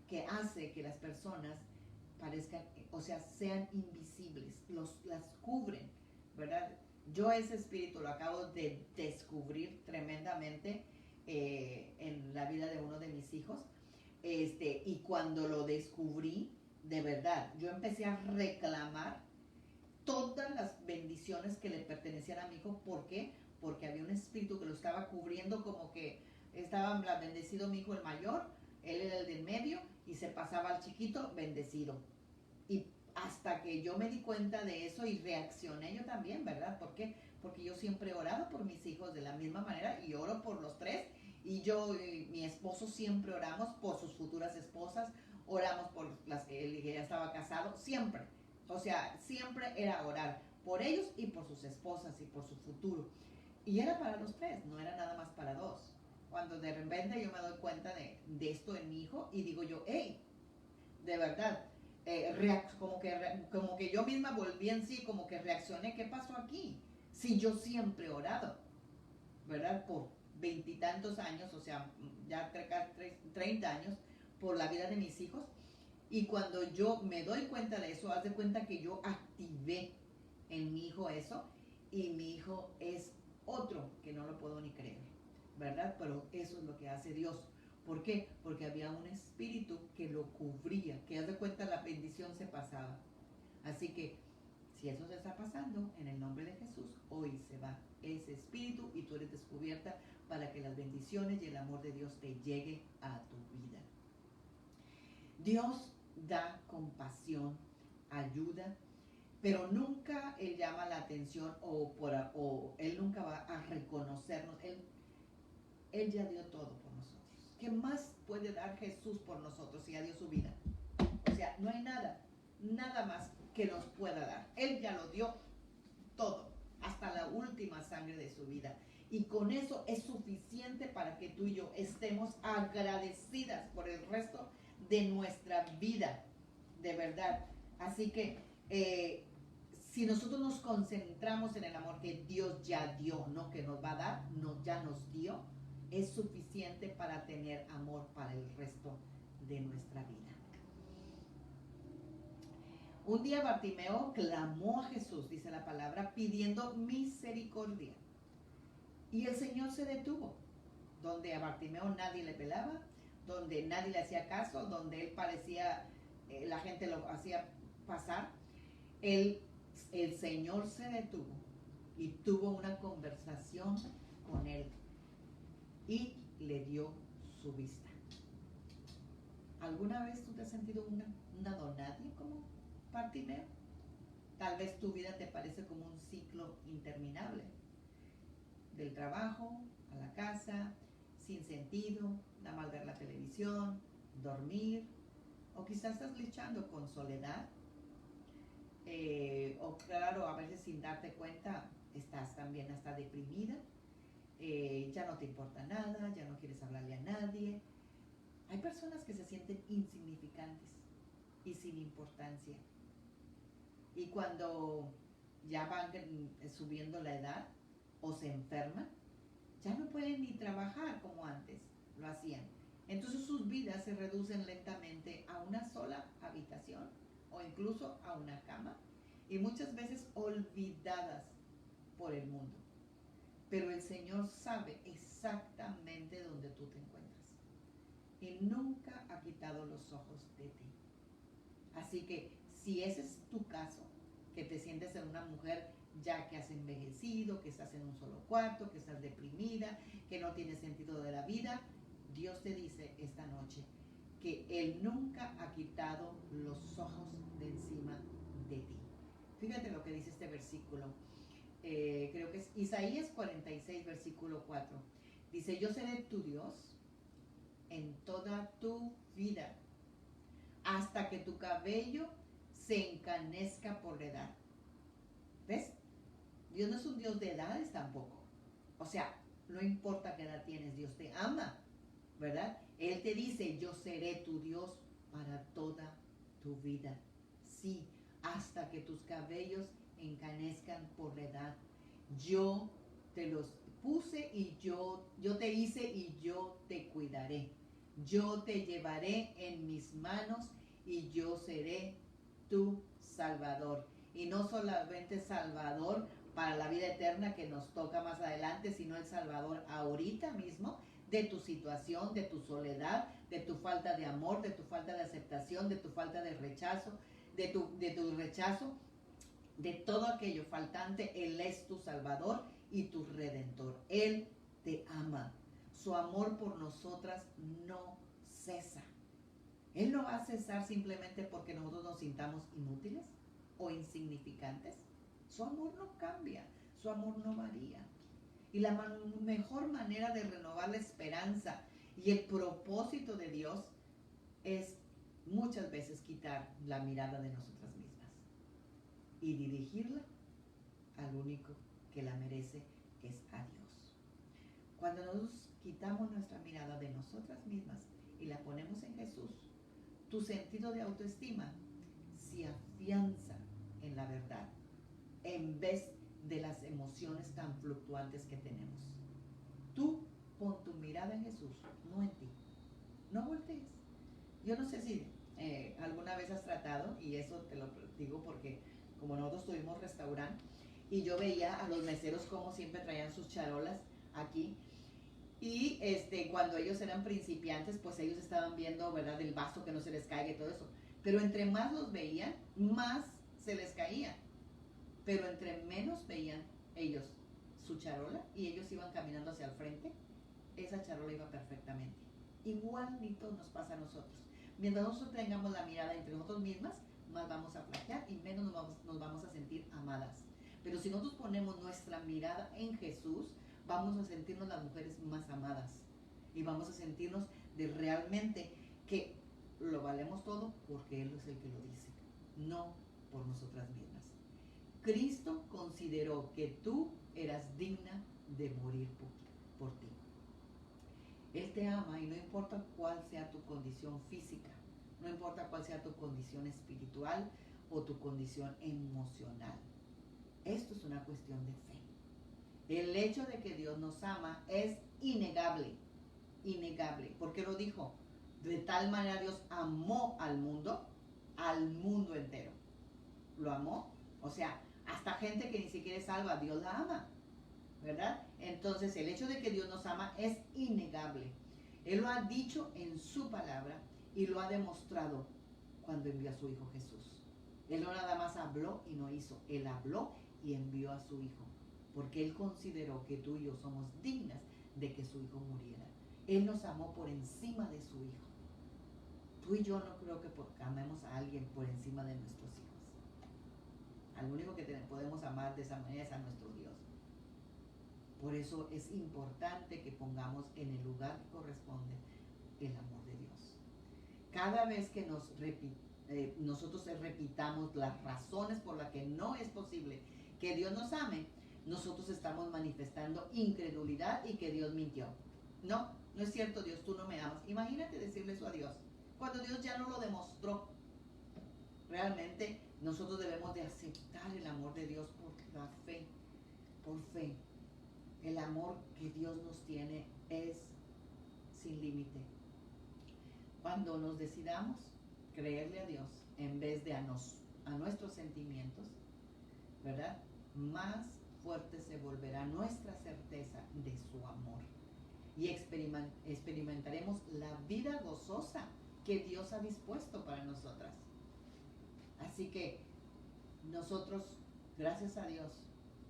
que hace que las personas parezcan, o sea, sean invisibles, las cubren, ¿verdad? Yo ese espíritu lo acabo de descubrir tremendamente en la vida de uno de mis hijos, y cuando lo descubrí, de verdad, yo empecé a reclamar todas las bendiciones que le pertenecían a mi hijo. ¿Por qué? Porque había un espíritu que lo estaba cubriendo, como que estaba bendecido mi hijo el mayor, él era el del medio, y se pasaba al chiquito bendecido. Y hasta que yo me di cuenta de eso y reaccioné yo también, ¿verdad? ¿Por qué? Porque yo siempre he orado por mis hijos de la misma manera y oro por los tres. Y yo y mi esposo siempre oramos por sus futuras esposas, oramos por las que él ya estaba casado, siempre. O sea, siempre era orar por ellos y por sus esposas y por su futuro. Y era para los tres, no era nada más para dos. Cuando de repente yo me doy cuenta de esto en mi hijo y digo yo, hey, de verdad, como que yo misma volví en sí, como que reaccioné, ¿qué pasó aquí? Si yo siempre he orado, ¿verdad? Por 20 y tantos años, o sea, ya 30 años, por la vida de mis hijos. Y cuando yo me doy cuenta de eso, haz de cuenta que yo activé en mi hijo eso, y mi hijo es otro que no lo puedo ni creer, ¿verdad? Pero eso es lo que hace Dios. ¿Por qué? Porque había un espíritu que lo cubría, que haz de cuenta la bendición se pasaba. Así que, si eso se está pasando, en el nombre de Jesús, hoy hoy se va ese espíritu y tú eres descubierta para que las bendiciones y el amor de Dios te llegue a tu vida. Dios da compasión, ayuda, pero nunca Él llama la atención o Él nunca va a reconocernos. Él ya dio todo por nosotros. ¿Qué más puede dar Jesús por nosotros si ya dio su vida? O sea, no hay nada más que nos pueda dar. Él ya lo dio todo, hasta la última sangre de su vida. Y con eso es suficiente para que tú y yo estemos agradecidas por el resto de nuestra vida, de verdad. Así que si nosotros nos concentramos en el amor que Dios ya dio, no que nos va a dar, no, ya nos dio, es suficiente para tener amor para el resto de nuestra vida. Un día Bartimeo clamó a Jesús, dice la palabra, pidiendo misericordia. Y el Señor se detuvo. Donde a Bartimeo nadie le pelaba, donde nadie le hacía caso, donde él parecía, la gente lo hacía pasar, el Señor se detuvo y tuvo una conversación con él y le dio su vista. ¿Alguna vez tú te has sentido una donadie como Bartimeo? Tal vez tu vida te parece como un ciclo interminable, del trabajo a la casa, sin sentido, nada más ver la televisión, dormir, o quizás estás luchando con soledad, o claro, a veces sin darte cuenta estás también hasta deprimida, ya no te importa nada, ya no quieres hablarle a nadie. Hay personas que se sienten insignificantes y sin importancia, y cuando ya van subiendo la edad o se enferman, ya no pueden ni trabajar como antes lo hacían. Entonces sus vidas se reducen lentamente a una sola habitación o incluso a una cama, y muchas veces olvidadas por el mundo. Pero el Señor sabe exactamente dónde tú te encuentras y nunca ha quitado los ojos de ti. Así que si ese es tu caso, que te sientes en una mujer ya que has envejecido, que estás en un solo cuarto, que estás deprimida, que no tienes sentido de la vida, Dios te dice esta noche que Él nunca ha quitado los ojos de encima de ti. Fíjate lo que dice este versículo, creo que es Isaías 46, versículo 4. Dice, yo seré tu Dios en toda tu vida, hasta que tu cabello se encanezca por la edad. ¿Ves? Dios no es un Dios de edades tampoco. O sea, no importa qué edad tienes, Dios te ama, ¿verdad? Él te dice, yo seré tu Dios para toda tu vida. Sí, hasta que tus cabellos encanezcan por la edad. Yo te los puse y yo te hice y yo te cuidaré. Yo te llevaré en mis manos y yo seré tu Salvador. Y no solamente Salvador para la vida eterna que nos toca más adelante, sino el Salvador ahorita mismo de tu situación, de tu soledad, de tu falta de amor, de tu falta de aceptación, de tu falta de rechazo, de tu rechazo, de todo aquello faltante. Él es tu Salvador y tu Redentor. Él te ama. Su amor por nosotras no cesa. Él no va a cesar simplemente porque nosotros nos sintamos inútiles o insignificantes. Su amor no cambia, su amor no varía. Y la mejor manera de renovar la esperanza y el propósito de Dios es muchas veces quitar la mirada de nosotras mismas y dirigirla al único que la merece, que es a Dios. Cuando nosotros quitamos nuestra mirada de nosotras mismas y la ponemos en Jesús, tu sentido de autoestima se afianza en la verdad en vez de las emociones tan fluctuantes que tenemos. Tú pon tu mirada en Jesús, no en ti. No voltees. Yo no sé si alguna vez has tratado, y eso te lo digo porque como nosotros tuvimos restaurante y yo veía a los meseros como siempre traían sus charolas aquí, y cuando ellos eran principiantes, pues ellos estaban viendo, ¿verdad?, el vaso que no se les caiga y todo eso. Pero entre más los veían, más se les caía. Pero entre menos veían, ellos su charola y ellos iban caminando hacia el frente, esa charola iba perfectamente. Igualito nos pasa a nosotros. Mientras nosotros tengamos la mirada entre nosotros mismas, más vamos a flaquear y menos nos vamos a sentir amadas. Pero si nosotros ponemos nuestra mirada en Jesús, vamos a sentirnos las mujeres más amadas. Y vamos a sentirnos de realmente que lo valemos todo porque Él es el que lo dice, no por nosotras mismas. Cristo consideró que tú eras digna de morir por ti. Él te ama y no importa cuál sea tu condición física, no importa cuál sea tu condición espiritual o tu condición emocional. Esto es una cuestión de fe. El hecho de que Dios nos ama es innegable, innegable. ¿Por qué lo dijo? De tal manera Dios amó al mundo entero. Lo amó, o sea, hasta gente que ni siquiera es salva, Dios la ama, ¿verdad? Entonces el hecho de que Dios nos ama es innegable. Él lo ha dicho en su palabra y lo ha demostrado cuando envió a su Hijo Jesús. Él no nada más habló y no hizo, Él habló y envió a su Hijo, porque Él consideró que tú y yo somos dignas de que su Hijo muriera. Él nos amó por encima de su Hijo. Tú y yo no creo que amemos a alguien por encima de nuestros hijos. Al único que podemos amar de esa manera es a nuestro Dios. Por eso es importante que pongamos en el lugar que corresponde el amor de Dios. Cada vez que nosotros repitamos las razones por las que no es posible que Dios nos ame, nosotros estamos manifestando incredulidad y que Dios mintió. No, no es cierto, Dios, tú no me amas. Imagínate decirle eso a Dios, cuando Dios ya no lo demostró. Realmente nosotros debemos de aceptar el amor de Dios por la fe, por fe. El amor que Dios nos tiene es sin límite. Cuando nos decidamos creerle a Dios en vez de a nuestros sentimientos, ¿verdad? Más fuerte se volverá nuestra certeza de su amor. Y experimentaremos la vida gozosa que Dios ha dispuesto para nosotras. Así que nosotros, gracias a Dios,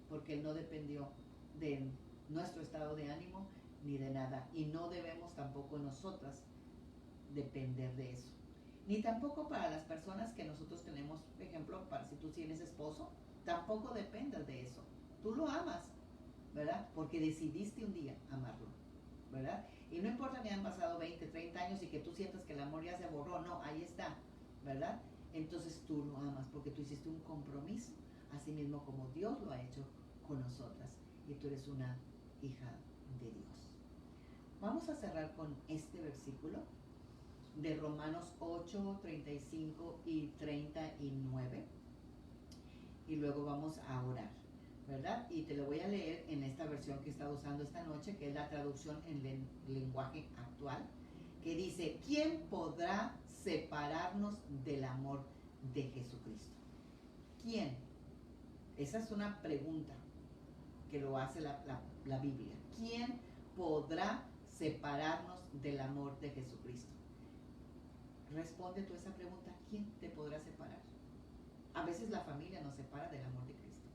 porque Él no dependió de nuestro estado de ánimo ni de nada. Y no debemos tampoco nosotras depender de eso. Ni tampoco para las personas que nosotros tenemos, por ejemplo, para si tú tienes esposo, tampoco dependas de eso. Tú lo amas, ¿verdad? Porque decidiste un día amarlo, ¿verdad? Y no importa que hayan pasado 20, 30 años y que tú sientas que el amor ya se borró, no, ahí está, ¿verdad? Entonces tú lo amas porque tú hiciste un compromiso, así mismo como Dios lo ha hecho con nosotras, y tú eres una hija de Dios. Vamos a cerrar con este versículo de Romanos 8, 35 y 39, y luego vamos a orar, ¿verdad? Y te lo voy a leer en esta versión que he estado usando esta noche, que es la traducción en lenguaje actual, que dice: ¿quién podrá separarnos del amor de Jesucristo? ¿Quién? Esa es una pregunta que lo hace la Biblia. ¿Quién podrá separarnos del amor de Jesucristo? Responde tú esa pregunta. ¿Quién te podrá separar? A veces la familia nos separa del amor de Cristo.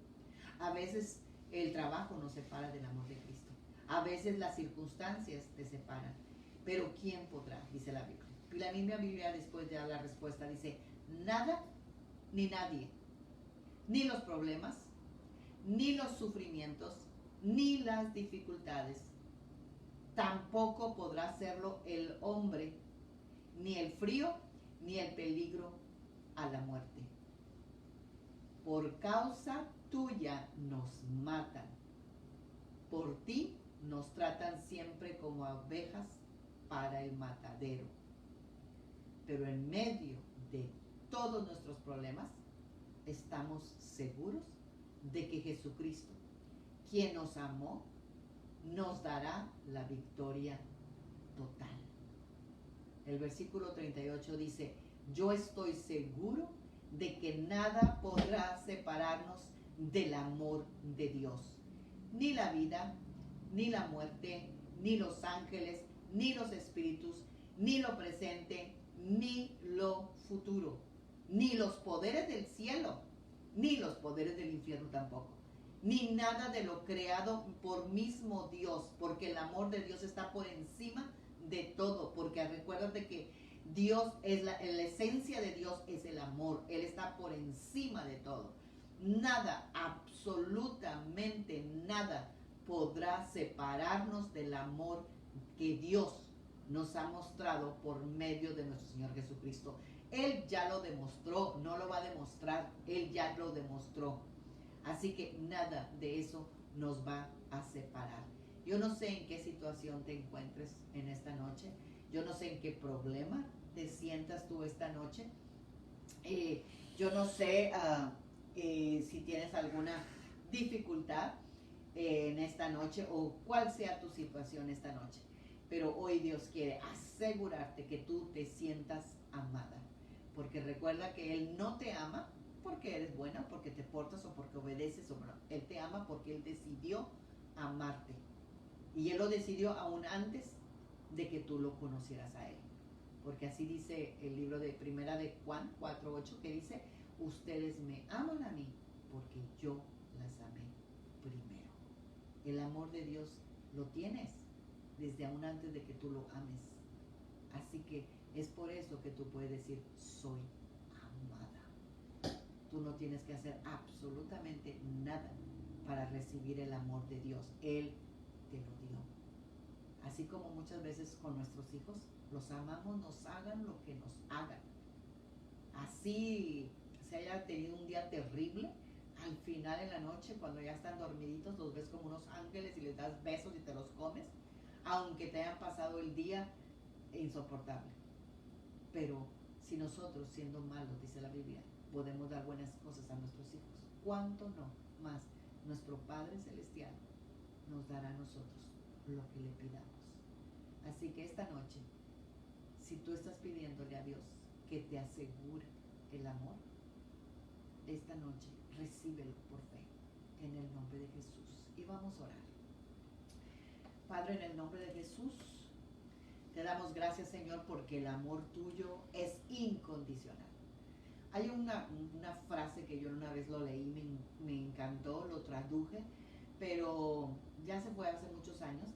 A veces el trabajo nos separa del amor de Cristo. A veces las circunstancias te separan. Pero ¿quién podrá? Dice la Biblia. Y la misma Biblia, después de dar la respuesta, dice: nada ni nadie, ni los problemas, ni los sufrimientos, ni las dificultades. Tampoco podrá hacerlo el hombre, ni el frío, ni el peligro a la muerte. Por causa tuya nos matan. Por ti nos tratan siempre como abejas para el matadero. Pero en medio de todos nuestros problemas, estamos seguros de que Jesucristo, quien nos amó, nos dará la victoria total. El versículo 38 dice: yo estoy seguro de que nada podrá separarnos del amor de Dios. Ni la vida, ni la muerte, ni los ángeles, ni los espíritus, ni lo presente, ni lo futuro, ni los poderes del cielo, ni los poderes del infierno tampoco. ni nada de lo creado por mismo Dios, porque el amor de Dios está por encima de todo, porque recuérdate que Dios es la esencia de Dios es el amor, Él está por encima de todo. Nada, absolutamente nada podrá separarnos del amor que Dios nos ha mostrado por medio de nuestro Señor Jesucristo. Él ya lo demostró, no lo va a demostrar, Él ya lo demostró. Así que nada de eso nos va a separar. Yo no sé en qué situación te encuentres en esta noche. Yo no sé en qué problema te sientas tú esta noche. Yo no sé si tienes alguna dificultad en esta noche o cuál sea tu situación esta noche. Pero hoy Dios quiere asegurarte que tú te sientas amada. Porque recuerda que Él no te ama porque eres buena, porque te portas o porque obedeces. Él te ama porque Él decidió amarte. Y Él lo decidió aún antes de que tú lo conocieras a Él. Porque así dice el libro de Primera de Juan 4:8, que dice, ustedes me aman a mí porque yo las amé primero. El amor de Dios lo tienes desde aún antes de que tú lo ames. Así que es por eso que tú puedes decir, soy amada. Tú no tienes que hacer absolutamente nada para recibir el amor de Dios. Él te lo dio. Así como muchas veces con nuestros hijos, los amamos, nos hagan lo que nos hagan. Así se haya tenido un día terrible, al final en la noche, cuando ya están dormiditos, los ves como unos ángeles y les das besos y te los comes, aunque te hayan pasado el día insoportable. Pero si nosotros, siendo malos, dice la Biblia, podemos dar buenas cosas a nuestros hijos, ¿cuánto no más nuestro Padre Celestial nos dará a nosotros lo que le pidamos? Así que esta noche, si tú estás pidiéndole a Dios que te asegure el amor, esta noche recíbelo por fe en el nombre de Jesús. Y vamos a orar. Padre, en el nombre de Jesús, te damos gracias, Señor, porque el amor tuyo es incondicional. Hay una frase que yo una vez lo leí, me encantó, lo traduje, pero ya se fue hace muchos años.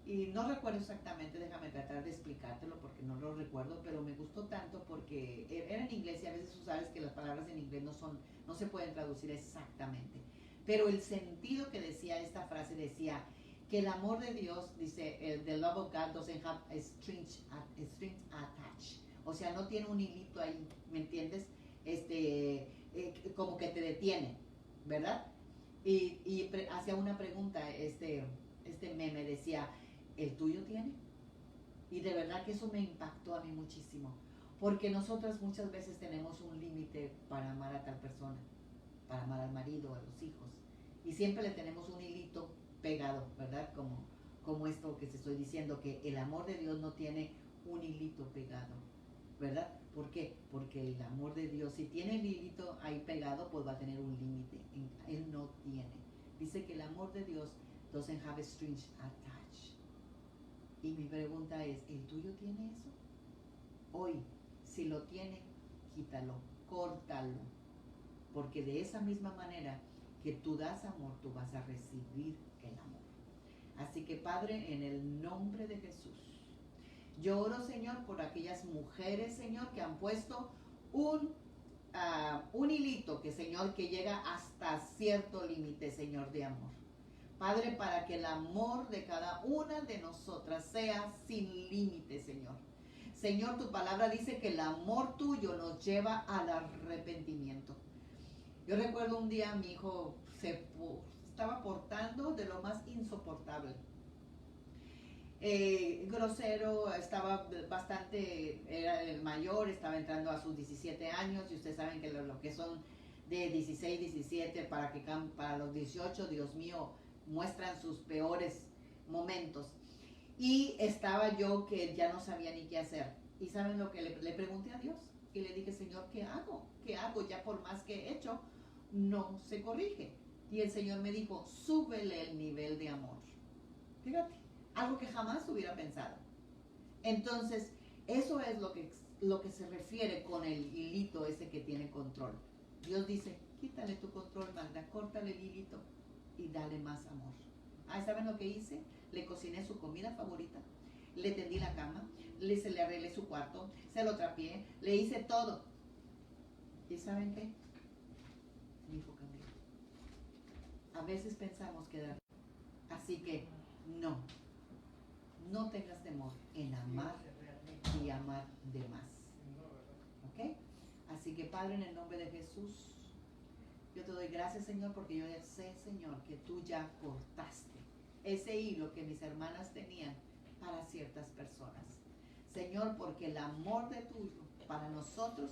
Y no recuerdo exactamente, déjame tratar de explicártelo porque no lo recuerdo, pero me gustó tanto porque era en inglés y a veces tú sabes que las palabras en inglés no se pueden traducir exactamente. Pero el sentido que decía esta frase decía que el amor de Dios, dice, the love of God doesn't have a strings attached. O sea, no tiene un hilito ahí, ¿me entiendes? Como que te detiene, ¿verdad? Y hacía una pregunta, este meme decía, ¿el tuyo tiene? Y de verdad que eso me impactó a mí muchísimo, porque nosotras muchas veces tenemos un límite para amar a tal persona, para amar al marido, a los hijos, y siempre le tenemos un hilito pegado, ¿verdad? Como esto que te estoy diciendo, que el amor de Dios no tiene un hilito pegado, ¿verdad? ¿Por qué? Porque el amor de Dios, si tiene el hilito ahí pegado, pues va a tener un límite. Él no tiene. Dice que el amor de Dios doesn't have a strings attached. Y mi pregunta es, ¿el tuyo tiene eso? Hoy, si lo tiene, quítalo, córtalo. Porque de esa misma manera que tú das amor, tú vas a recibir el amor. Así que, Padre, en el nombre de Jesús, yo oro, Señor, por aquellas mujeres, Señor, que han puesto un hilito que, Señor, que llega hasta cierto límite, Señor, de amor. Padre, para que el amor de cada una de nosotras sea sin límite, Señor. Señor, tu palabra dice que el amor tuyo nos lleva al arrepentimiento. Yo recuerdo un día mi hijo se estaba portando de lo más insoportable. Grosero, estaba bastante, era el mayor, estaba entrando a sus 17 años y ustedes saben que lo que son de 16, 17 para los 18, Dios mío, muestran sus peores momentos. Y estaba yo que ya no sabía ni qué hacer. ¿Y saben lo que le pregunté a Dios? Y le dije, Señor, ¿qué hago? ¿Qué hago? Ya por más que he hecho, no se corrige. Y el Señor me dijo, súbele el nivel de amor. Fíjate, algo que jamás hubiera pensado. Entonces, eso es lo que se refiere con el hilito ese que tiene control. Dios dice, Quítale tu control, Magda, córtale el hilito y dale más amor. Ah, ¿saben lo que hice? Le cociné su comida favorita, le tendí la cama, se le arreglé su cuarto, se lo trapié, le hice todo. ¿Y saben qué? Mi hijo cambió. A veces pensamos que da. Así que no tengas temor en amar y amar de más. ¿Ok? Así que Padre, en el nombre de Jesús, yo te doy gracias, Señor, porque yo ya sé, Señor, que tú ya cortaste ese hilo que mis hermanas tenían para ciertas personas. Señor, porque el amor de tuyo para nosotros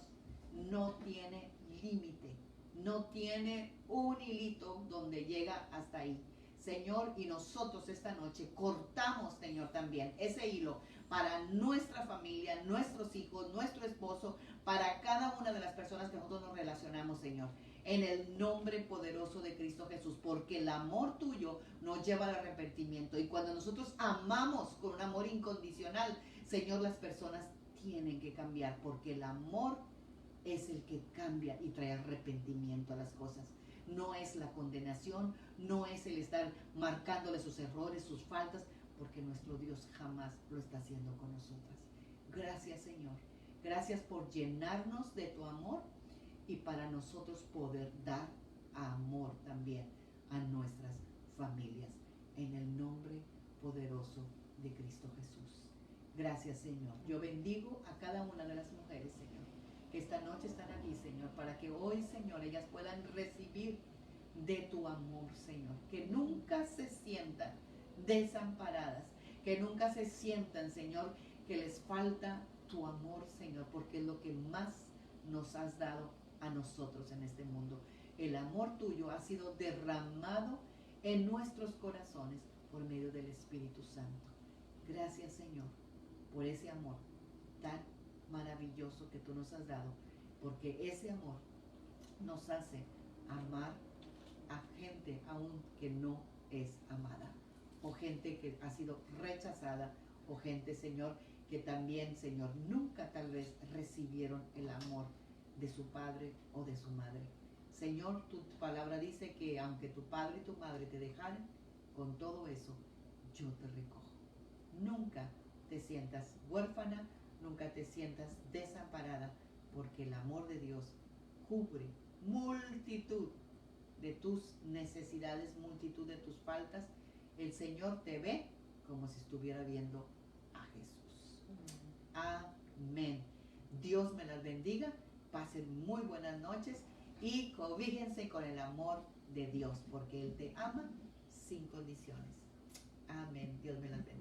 no tiene límite, no tiene un hilito donde llega hasta ahí. Señor, y nosotros esta noche cortamos, Señor, también ese hilo para nuestra familia, nuestros hijos, nuestro esposo, para cada una de las personas que nosotros nos relacionamos, Señor. En el nombre poderoso de Cristo Jesús, porque el amor tuyo nos lleva al arrepentimiento. Y cuando nosotros amamos con un amor incondicional, Señor, las personas tienen que cambiar, porque el amor es el que cambia y trae arrepentimiento a las cosas. No es la condenación, no es el estar marcándole sus errores, sus faltas, porque nuestro Dios jamás lo está haciendo con nosotras. Gracias, Señor. Gracias por llenarnos de tu amor y para nosotros poder dar amor también a nuestras familias. En el nombre poderoso de Cristo Jesús. Gracias, Señor. Yo bendigo a cada una de las mujeres, Señor, que esta noche están aquí, Señor, para que hoy, Señor, ellas puedan recibir de tu amor, Señor. Que nunca se sientan desamparadas, que nunca se sientan, Señor, que les falta tu amor, Señor, porque es lo que más nos has dado a nosotros en este mundo. El amor tuyo ha sido derramado en nuestros corazones por medio del Espíritu Santo. Gracias, Señor, por ese amor tan maravilloso que tú nos has dado, porque ese amor nos hace amar a gente aún que no es amada, o gente que ha sido rechazada, o gente, Señor, que también, Señor, nunca tal vez recibieron el amor de su padre o de su madre. Señor, tu palabra dice que aunque tu padre y tu madre te dejaren, con todo eso yo te recojo. Nunca te sientas huérfana, nunca te sientas desamparada, porque el amor de Dios cubre multitud de tus necesidades, multitud de tus faltas. El Señor te ve como si estuviera viendo a Jesús. Amén. Dios me las bendiga. Pasen muy buenas noches y cobíjense con el amor de Dios, porque Él te ama sin condiciones. Amén. Dios me las bendiga.